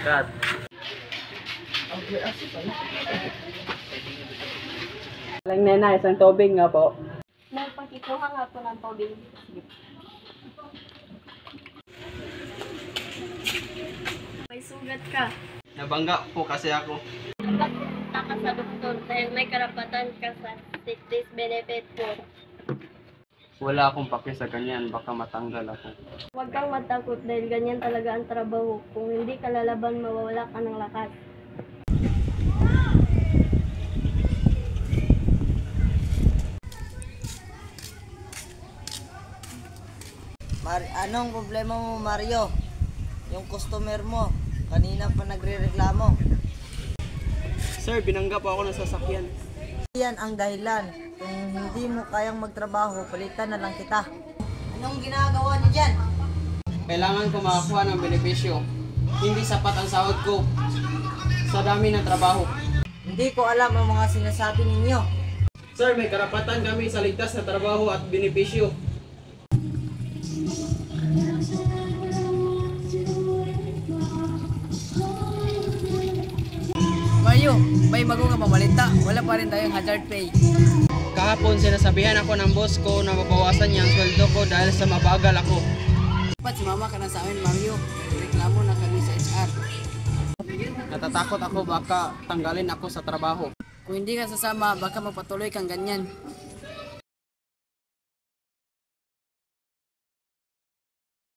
Cut. Lang nena, isang tubig nga po. Nagpakikuha nga po ng tubig. May sugat ka. Nabangga po kasi ako. Dapat pumunta ka sa doktor dahil may karapatan ka sa sick days benefit mo. Wala akong pake sa ganyan, baka matanggal ako. Huwag kang matakot dahil ganyan talaga ang trabaho. Kung hindi ka lalaban, mawawala ka ng lakas. Anong problema mo, Mario? Yung customer mo, kanina pa nagre-reklamo. Sir, binangga po ako ng sasakyan. Yan ang dahilan. Kung hindi mo kayang magtrabaho, palitan na lang kita. Anong ginagawa niyo dyan? Kailangan ko makakuha ng benepisyo. Hindi sapat ang sahod ko sa dami ng trabaho. Hindi ko alam ang mga sinasabi ninyo. Sir, may karapatan kami sa ligtas na trabaho at benepisyo. Mario, may bago nga pamalita. Wala pa rin tayong hazard pay. Kahapon sinasabihan ako ng boss ko na mabawasan niya ang sweldo ko dahil sa mabagal ako. Dapat sumama ka na sa amin, Mario. Reklamo na kami sa HR. Natatakot ako baka tanggalin ako sa trabaho. Kung hindi ka sasama, baka magpatuloy kang ganyan.